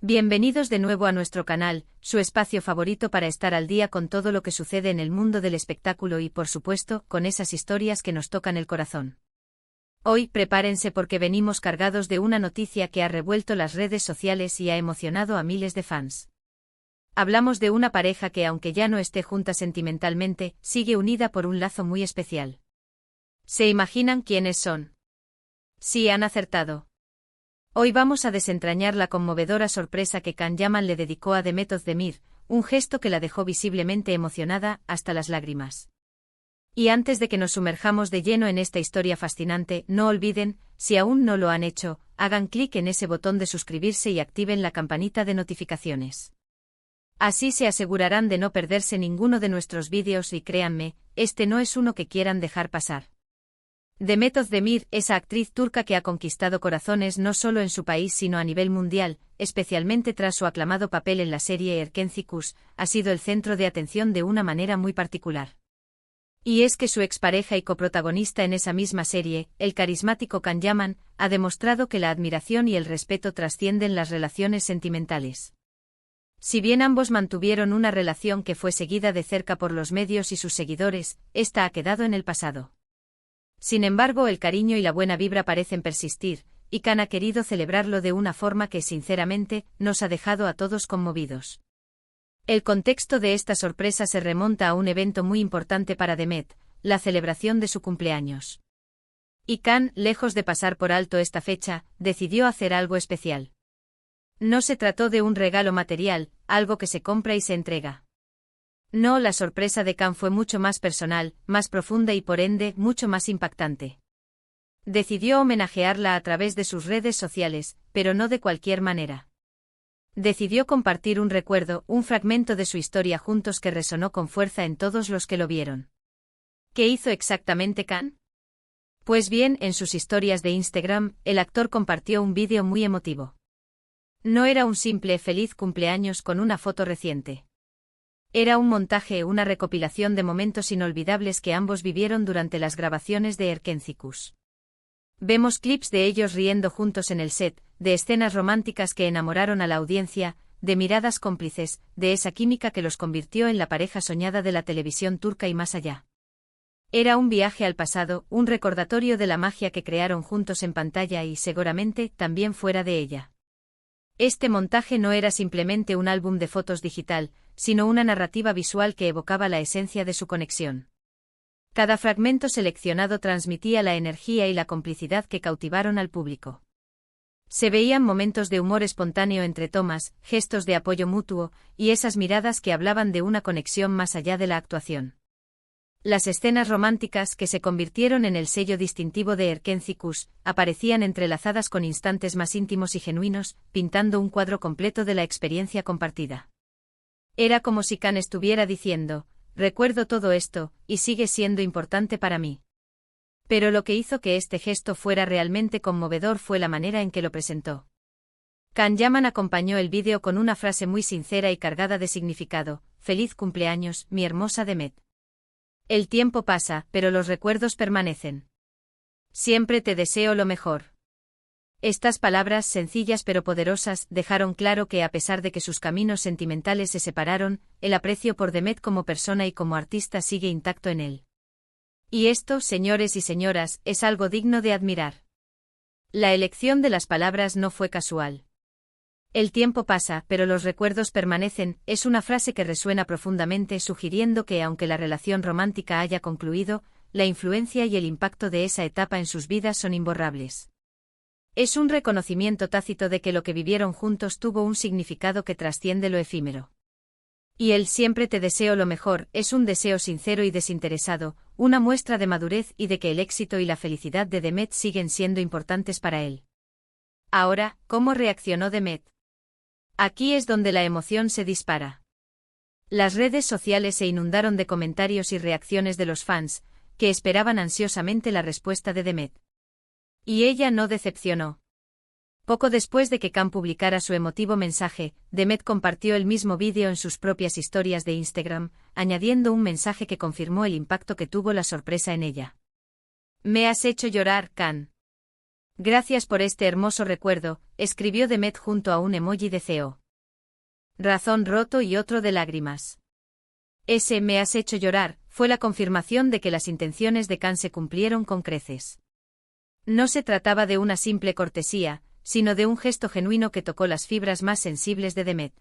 Bienvenidos de nuevo a nuestro canal, su espacio favorito para estar al día con todo lo que sucede en el mundo del espectáculo y, por supuesto, con esas historias que nos tocan el corazón. Hoy, prepárense porque venimos cargados de una noticia que ha revuelto las redes sociales y ha emocionado a miles de fans. Hablamos de una pareja que, aunque ya no esté junta sentimentalmente, sigue unida por un lazo muy especial. ¿Se imaginan quiénes son? Sí, han acertado. Hoy vamos a desentrañar la conmovedora sorpresa que Can Yaman le dedicó a Demet Özdemir, un gesto que la dejó visiblemente emocionada hasta las lágrimas. Y antes de que nos sumerjamos de lleno en esta historia fascinante, no olviden, si aún no lo han hecho, hagan clic en ese botón de suscribirse y activen la campanita de notificaciones. Así se asegurarán de no perderse ninguno de nuestros vídeos y créanme, este no es uno que quieran dejar pasar. Demet Özdemir, esa actriz turca que ha conquistado corazones no solo en su país sino a nivel mundial, especialmente tras su aclamado papel en la serie Erkenci Kuş, ha sido el centro de atención de una manera muy particular. Y es que su expareja y coprotagonista en esa misma serie, el carismático Can Yaman, ha demostrado que la admiración y el respeto trascienden las relaciones sentimentales. Si bien ambos mantuvieron una relación que fue seguida de cerca por los medios y sus seguidores, esta ha quedado en el pasado. Sin embargo, el cariño y la buena vibra parecen persistir, y Can ha querido celebrarlo de una forma que, sinceramente, nos ha dejado a todos conmovidos. El contexto de esta sorpresa se remonta a un evento muy importante para Demet, la celebración de su cumpleaños. Y Can, lejos de pasar por alto esta fecha, decidió hacer algo especial. No se trató de un regalo material, algo que se compra y se entrega. No, la sorpresa de Can fue mucho más personal, más profunda y por ende, mucho más impactante. Decidió homenajearla a través de sus redes sociales, pero no de cualquier manera. Decidió compartir un recuerdo, un fragmento de su historia juntos que resonó con fuerza en todos los que lo vieron. ¿Qué hizo exactamente Can? Pues bien, en sus historias de Instagram, el actor compartió un vídeo muy emotivo. No era un simple feliz cumpleaños con una foto reciente. Era un montaje, una recopilación de momentos inolvidables que ambos vivieron durante las grabaciones de Erkenci Kuş. Vemos clips de ellos riendo juntos en el set, de escenas románticas que enamoraron a la audiencia, de miradas cómplices, de esa química que los convirtió en la pareja soñada de la televisión turca y más allá. Era un viaje al pasado, un recordatorio de la magia que crearon juntos en pantalla y, seguramente, también fuera de ella. Este montaje no era simplemente un álbum de fotos digital, sino una narrativa visual que evocaba la esencia de su conexión. Cada fragmento seleccionado transmitía la energía y la complicidad que cautivaron al público. Se veían momentos de humor espontáneo entre tomas, gestos de apoyo mutuo, y esas miradas que hablaban de una conexión más allá de la actuación. Las escenas románticas, que se convirtieron en el sello distintivo de Erkenci Kuş, aparecían entrelazadas con instantes más íntimos y genuinos, pintando un cuadro completo de la experiencia compartida. Era como si Can estuviera diciendo, recuerdo todo esto, y sigue siendo importante para mí. Pero lo que hizo que este gesto fuera realmente conmovedor fue la manera en que lo presentó. Can Yaman acompañó el vídeo con una frase muy sincera y cargada de significado: feliz cumpleaños, mi hermosa Demet. El tiempo pasa, pero los recuerdos permanecen. Siempre te deseo lo mejor. Estas palabras, sencillas pero poderosas, dejaron claro que a pesar de que sus caminos sentimentales se separaron, el aprecio por Demet como persona y como artista sigue intacto en él. Y esto, señores y señoras, es algo digno de admirar. La elección de las palabras no fue casual. El tiempo pasa, pero los recuerdos permanecen, es una frase que resuena profundamente, sugiriendo que aunque la relación romántica haya concluido, la influencia y el impacto de esa etapa en sus vidas son imborrables. Es un reconocimiento tácito de que lo que vivieron juntos tuvo un significado que trasciende lo efímero. Y el siempre te deseo lo mejor es un deseo sincero y desinteresado, una muestra de madurez y de que el éxito y la felicidad de Demet siguen siendo importantes para él. Ahora, ¿cómo reaccionó Demet? Aquí es donde la emoción se dispara. Las redes sociales se inundaron de comentarios y reacciones de los fans, que esperaban ansiosamente la respuesta de Demet. Y ella no decepcionó. Poco después de que Can publicara su emotivo mensaje, Demet compartió el mismo vídeo en sus propias historias de Instagram, añadiendo un mensaje que confirmó el impacto que tuvo la sorpresa en ella. Me has hecho llorar, Can. Gracias por este hermoso recuerdo, escribió Demet junto a un emoji de CEO. Razón roto y otro de lágrimas. Ese me has hecho llorar, fue la confirmación de que las intenciones de Khan se cumplieron con creces. No se trataba de una simple cortesía, sino de un gesto genuino que tocó las fibras más sensibles de Demet.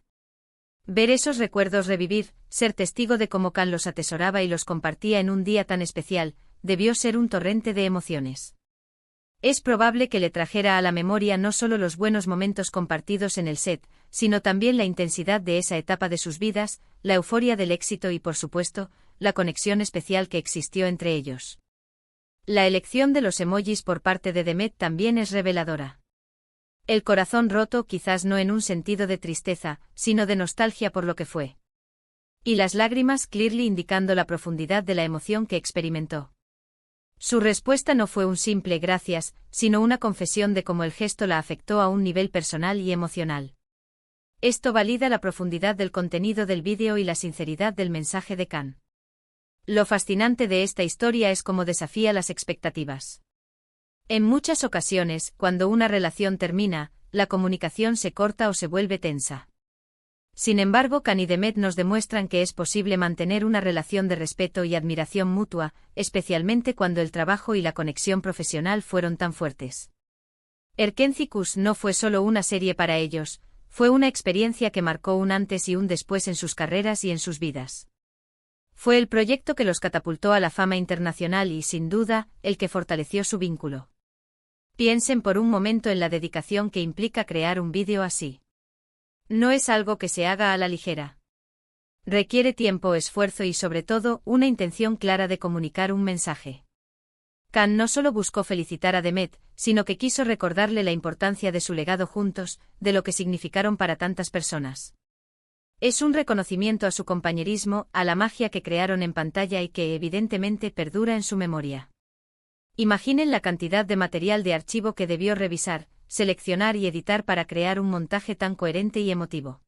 Ver esos recuerdos revivir, ser testigo de cómo Khan los atesoraba y los compartía en un día tan especial, debió ser un torrente de emociones. Es probable que le trajera a la memoria no solo los buenos momentos compartidos en el set, sino también la intensidad de esa etapa de sus vidas, la euforia del éxito y, por supuesto, la conexión especial que existió entre ellos. La elección de los emojis por parte de Demet también es reveladora. El corazón roto quizás no en un sentido de tristeza, sino de nostalgia por lo que fue. Y las lágrimas clearly indicando la profundidad de la emoción que experimentó. Su respuesta no fue un simple gracias, sino una confesión de cómo el gesto la afectó a un nivel personal y emocional. Esto valida la profundidad del contenido del vídeo y la sinceridad del mensaje de Khan. Lo fascinante de esta historia es cómo desafía las expectativas. En muchas ocasiones, cuando una relación termina, la comunicación se corta o se vuelve tensa. Sin embargo, Khan y Demet nos demuestran que es posible mantener una relación de respeto y admiración mutua, especialmente cuando el trabajo y la conexión profesional fueron tan fuertes. Erkenci no fue solo una serie para ellos, fue una experiencia que marcó un antes y un después en sus carreras y en sus vidas. Fue el proyecto que los catapultó a la fama internacional y, sin duda, el que fortaleció su vínculo. Piensen por un momento en la dedicación que implica crear un vídeo así. No es algo que se haga a la ligera. Requiere tiempo, esfuerzo y sobre todo, una intención clara de comunicar un mensaje. Khan no solo buscó felicitar a Demet, sino que quiso recordarle la importancia de su legado juntos, de lo que significaron para tantas personas. Es un reconocimiento a su compañerismo, a la magia que crearon en pantalla y que evidentemente perdura en su memoria. Imaginen la cantidad de material de archivo que debió revisar, seleccionar y editar para crear un montaje tan coherente y emotivo.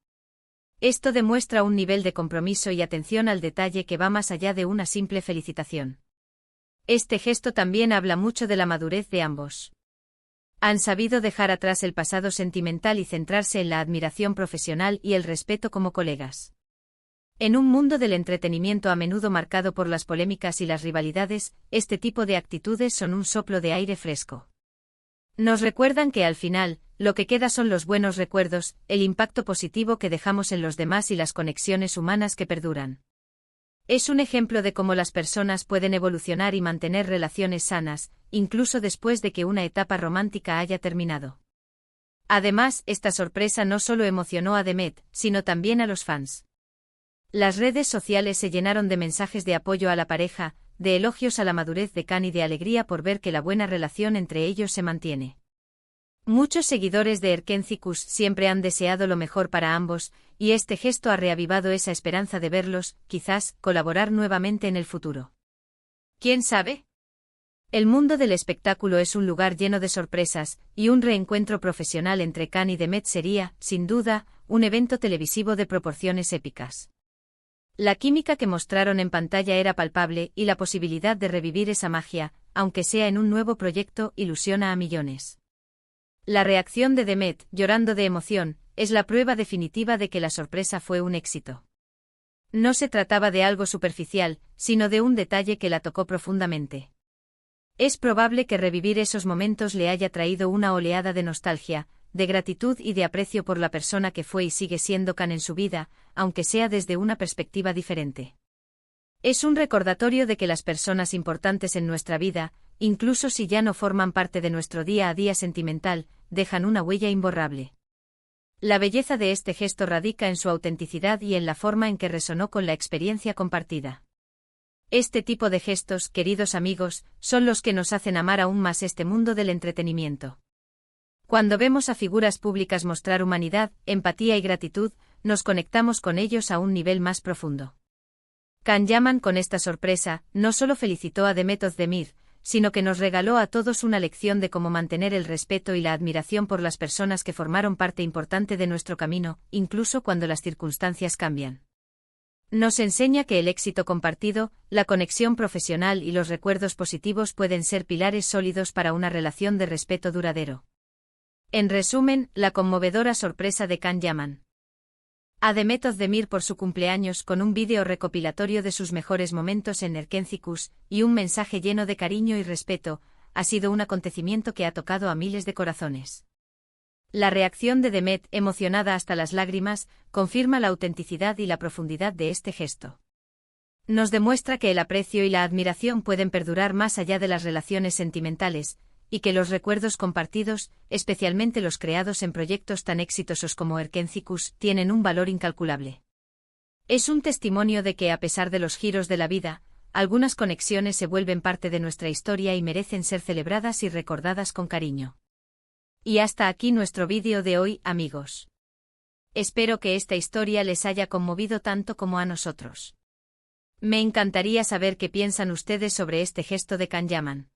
Esto demuestra un nivel de compromiso y atención al detalle que va más allá de una simple felicitación. Este gesto también habla mucho de la madurez de ambos. Han sabido dejar atrás el pasado sentimental y centrarse en la admiración profesional y el respeto como colegas. En un mundo del entretenimiento a menudo marcado por las polémicas y las rivalidades, este tipo de actitudes son un soplo de aire fresco. Nos recuerdan que al final, lo que queda son los buenos recuerdos, el impacto positivo que dejamos en los demás y las conexiones humanas que perduran. Es un ejemplo de cómo las personas pueden evolucionar y mantener relaciones sanas, incluso después de que una etapa romántica haya terminado. Además, esta sorpresa no solo emocionó a Demet, sino también a los fans. Las redes sociales se llenaron de mensajes de apoyo a la pareja, de elogios a la madurez de Khan y de alegría por ver que la buena relación entre ellos se mantiene. Muchos seguidores de Erkenci siempre han deseado lo mejor para ambos, y este gesto ha reavivado esa esperanza de verlos, quizás, colaborar nuevamente en el futuro. ¿Quién sabe? El mundo del espectáculo es un lugar lleno de sorpresas, y un reencuentro profesional entre Khan y Demet sería, sin duda, un evento televisivo de proporciones épicas. La química que mostraron en pantalla era palpable y la posibilidad de revivir esa magia, aunque sea en un nuevo proyecto, ilusiona a millones. La reacción de Demet, llorando de emoción, es la prueba definitiva de que la sorpresa fue un éxito. No se trataba de algo superficial, sino de un detalle que la tocó profundamente. Es probable que revivir esos momentos le haya traído una oleada de nostalgia, de gratitud y de aprecio por la persona que fue y sigue siendo Khan en su vida, aunque sea desde una perspectiva diferente. Es un recordatorio de que las personas importantes en nuestra vida, incluso si ya no forman parte de nuestro día a día sentimental, dejan una huella imborrable. La belleza de este gesto radica en su autenticidad y en la forma en que resonó con la experiencia compartida. Este tipo de gestos, queridos amigos, son los que nos hacen amar aún más este mundo del entretenimiento. Cuando vemos a figuras públicas mostrar humanidad, empatía y gratitud, nos conectamos con ellos a un nivel más profundo. Khan Yaman con esta sorpresa, no solo felicitó a Demet Özdemir, sino que nos regaló a todos una lección de cómo mantener el respeto y la admiración por las personas que formaron parte importante de nuestro camino, incluso cuando las circunstancias cambian. Nos enseña que el éxito compartido, la conexión profesional y los recuerdos positivos pueden ser pilares sólidos para una relación de respeto duradero. En resumen, la conmovedora sorpresa de Can Yaman a Demet Özdemir por su cumpleaños con un vídeo recopilatorio de sus mejores momentos en Erkencikus y un mensaje lleno de cariño y respeto, ha sido un acontecimiento que ha tocado a miles de corazones. La reacción de Demet, emocionada hasta las lágrimas, confirma la autenticidad y la profundidad de este gesto. Nos demuestra que el aprecio y la admiración pueden perdurar más allá de las relaciones sentimentales, y que los recuerdos compartidos, especialmente los creados en proyectos tan exitosos como Erkencikus, tienen un valor incalculable. Es un testimonio de que, a pesar de los giros de la vida, algunas conexiones se vuelven parte de nuestra historia y merecen ser celebradas y recordadas con cariño. Y hasta aquí nuestro vídeo de hoy, amigos. Espero que esta historia les haya conmovido tanto como a nosotros. Me encantaría saber qué piensan ustedes sobre este gesto de Can Yaman.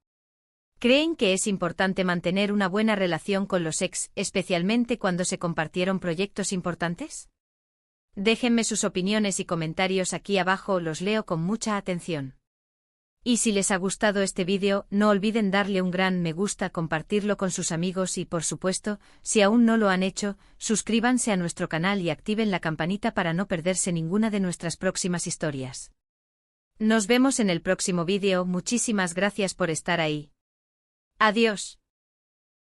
¿Creen que es importante mantener una buena relación con los ex, especialmente cuando se compartieron proyectos importantes? Déjenme sus opiniones y comentarios aquí abajo, los leo con mucha atención. Y si les ha gustado este vídeo, no olviden darle un gran me gusta, compartirlo con sus amigos y, por supuesto, si aún no lo han hecho, suscríbanse a nuestro canal y activen la campanita para no perderse ninguna de nuestras próximas historias. Nos vemos en el próximo vídeo, muchísimas gracias por estar ahí. Adiós.